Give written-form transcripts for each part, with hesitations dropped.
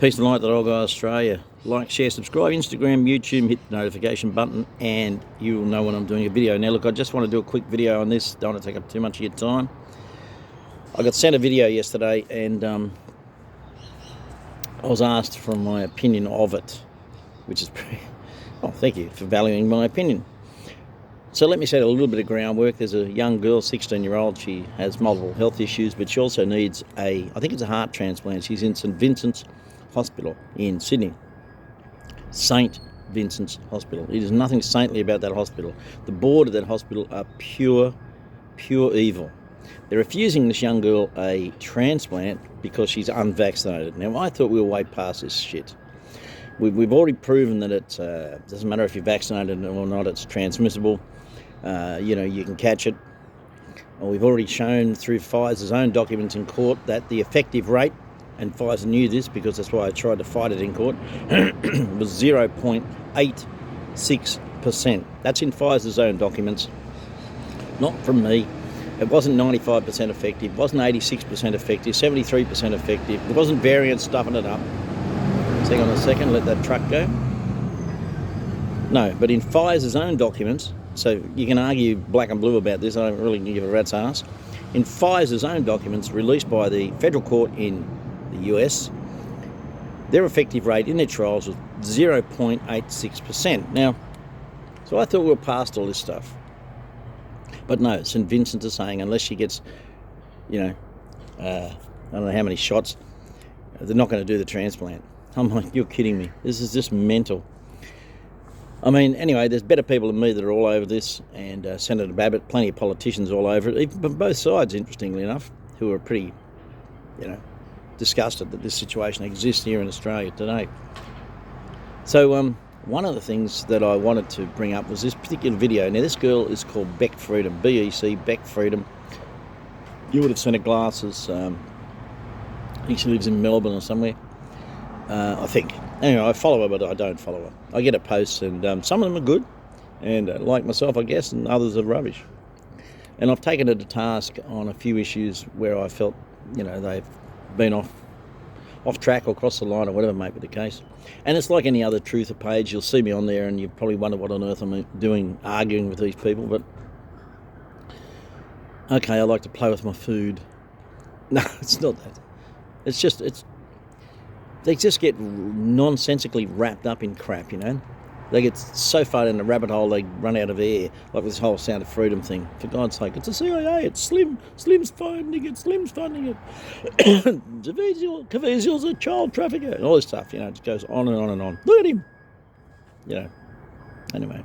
Peace and light, that old guy Australia. Like, share, subscribe, Instagram, YouTube, hit the notification button, and you will know when I'm doing a video. Now, look, I just want to do a quick video on this. Don't want to take up too much of your time. I got sent a video yesterday, and I was asked for my opinion of it, which is pretty... Oh, thank you for valuing my opinion. So let me set a little bit of groundwork. There's a young girl, 16-year-old. She has multiple health issues, but she also needs I think it's a heart transplant. She's in St Vincent's Hospital in Sydney. St Vincent's Hospital. It is nothing saintly about that hospital. The board of that hospital are pure evil. They're refusing this young girl a transplant because she's unvaccinated. Now, I thought we were way past this shit. We've already proven that it doesn't matter if you're vaccinated or not, it's transmissible. You can catch it. We've already shown through Pfizer's own documents in court that the effective rate, and Pfizer knew this because that's why I tried to fight it in court, was 0.86%. That's in Pfizer's own documents, not from me. It wasn't 95% effective, it wasn't 86% effective, 73% effective. It wasn't variant stuffing it up. Hang on a second, let that truck go. No, but in Pfizer's own documents, so you can argue black and blue about this, I don't really give a rat's ass. In Pfizer's own documents released by the federal court in the US, their effective rate in their trials was 0.86%. Now, so I thought we were past all this stuff. But no, St Vincent is saying unless she gets, I don't know how many shots, they're not going to do the transplant. I'm like, you're kidding me. This is just mental. I mean, anyway, there's better people than me that are all over this, and Senator Babbitt, plenty of politicians all over it, even from both sides, interestingly enough, who are pretty, disgusted that this situation exists here in Australia today. So one of the things that I wanted to bring up was this particular video. Now, this girl is called Beck Freedom, B-E-C, Beck Freedom. You would have seen her glasses. I think she lives in Melbourne or somewhere, I think. Anyway, I follow her, but I don't follow her. I get her posts, and some of them are good, and like myself, I guess, and others are rubbish. And I've taken her to task on a few issues where I felt, they've been off track or crossed the line or whatever may be the case. And it's like any other truther page. You'll see me on there and you probably wonder what on earth I'm doing arguing with these people, but okay, I like to play with my food. No, it's not that. They just get nonsensically wrapped up in crap, They get so far in the rabbit hole they run out of air, like this whole Sound of Freedom thing. For God's sake, it's the CIA, it's Slim. Slim's funding it. Caviezel's a child trafficker, and all this stuff, it just goes on and on and on. Look at him. Anyway.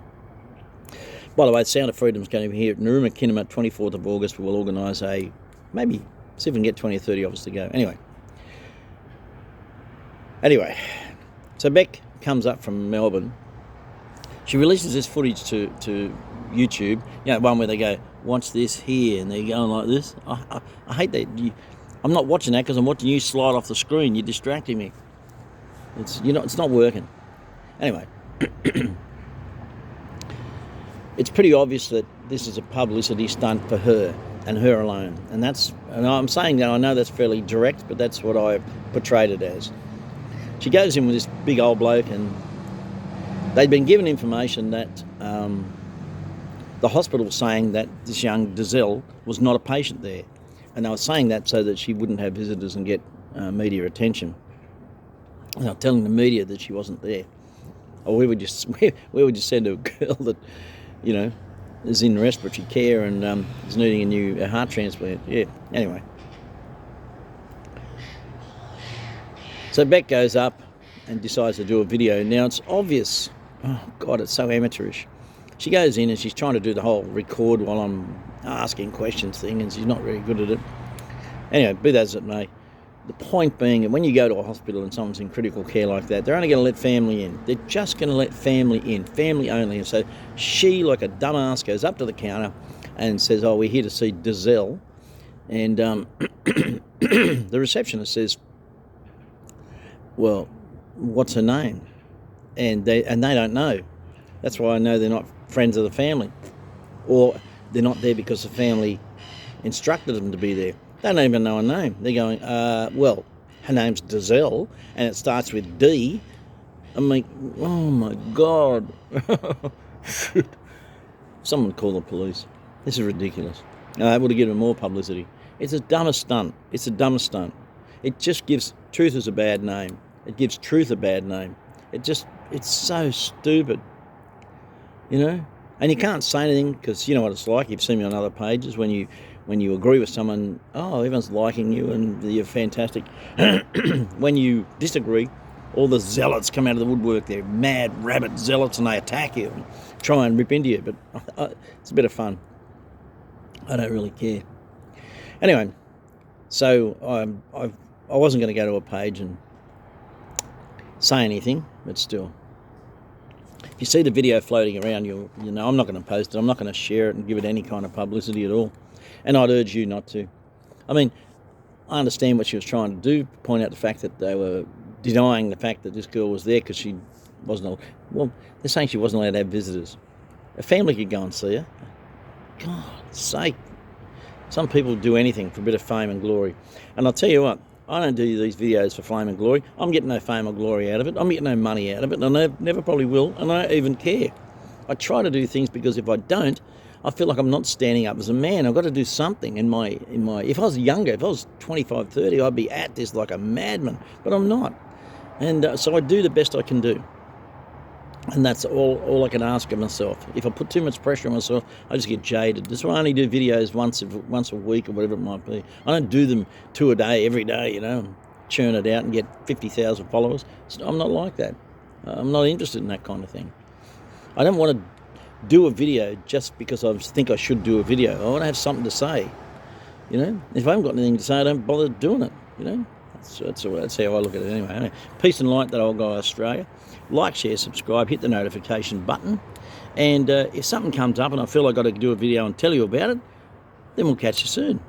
By the way, Sound of Freedom's going to be here at Narooma Kinema, 24th of August. We will organise maybe see if we can get 20 or 30 of us to go. Anyway, so Beck comes up from Melbourne. She releases this footage to YouTube, one where they go, watch this here, and they're going like this. I hate that. I'm not watching that because I'm watching you slide off the screen. You're distracting me. It's not working. Anyway, it's pretty obvious that this is a publicity stunt for her and her alone. And I'm saying that, I know that's fairly direct, but that's what I portrayed it as. She goes in with this big old bloke, and they'd been given information that the hospital was saying that this young Dizelle was not a patient there. And they were saying that so that she wouldn't have visitors and get media attention. And they were telling the media that she wasn't there. Or we would just send to a girl that, is in respiratory care and is needing a new heart transplant. Yeah, anyway. So Beck goes up and decides to do a video. Now, it's obvious. Oh, God, it's so amateurish. She goes in and she's trying to do the whole record while I'm asking questions thing, and she's not very good at it. Anyway, be that as it may, the point being that when you go to a hospital and someone's in critical care like that, they're only going to let family in. They're just going to let family in, family only. And so she, like a dumbass, goes up to the counter and says, oh, we're here to see Dizelle. And the receptionist says, well, what's her name? And they don't know. That's why I know they're not friends of the family. Or they're not there because the family instructed them to be there. They don't even know her name. They're going, well, her name's Dazelle, and it starts with D. I'm like, oh my God. Someone call the police. This is ridiculous. It would have given more publicity. It's the dumbest stunt. It's the dumbest stunt. It just gives truth as a bad name. It gives truth a bad name. It's so stupid, you know? And you can't say anything because you know what it's like. You've seen me on other pages when you agree with someone, oh, everyone's liking you and you're fantastic. When you disagree, all the zealots come out of the woodwork. They're mad rabbit zealots and they attack you and try and rip into you. But it's a bit of fun. I don't really care. Anyway, so I wasn't going to go to a page and say anything, but still. If you see the video floating around, you know I'm not going to post it. I'm not going to share it and give it any kind of publicity at all. And I'd urge you not to. I mean, I understand what she was trying to do, point out the fact that they were denying the fact that this girl was there because she wasn't, well, they're saying she wasn't allowed to have visitors. A family could go and see her. God's sake. Some people do anything for a bit of fame and glory. And I'll tell you what, I don't do these videos for fame and glory. I'm getting no fame or glory out of it. I'm getting no money out of it, and I never probably will, and I don't even care. I try to do things because if I don't, I feel like I'm not standing up as a man. I've got to do something in my. If I was younger, if I was 25, 30, I'd be at this like a madman, but I'm not. And so I do the best I can do. And that's all I can ask of myself. If I put too much pressure on myself, I just get jaded. That's why I only do videos once a week or whatever it might be. I don't do them 2 a day, every day, you know, churn it out and get 50,000 followers. So I'm not like that. I'm not interested in that kind of thing. I don't want to do a video just because I think I should do a video. I want to have something to say, you know. If I haven't got anything to say, I don't bother doing it, you know. That's how I look at it anyway. Peace and light, that old guy Australia. Like, share, subscribe, hit the notification button. And if something comes up and I feel I've got to do a video and tell you about it, then we'll catch you soon.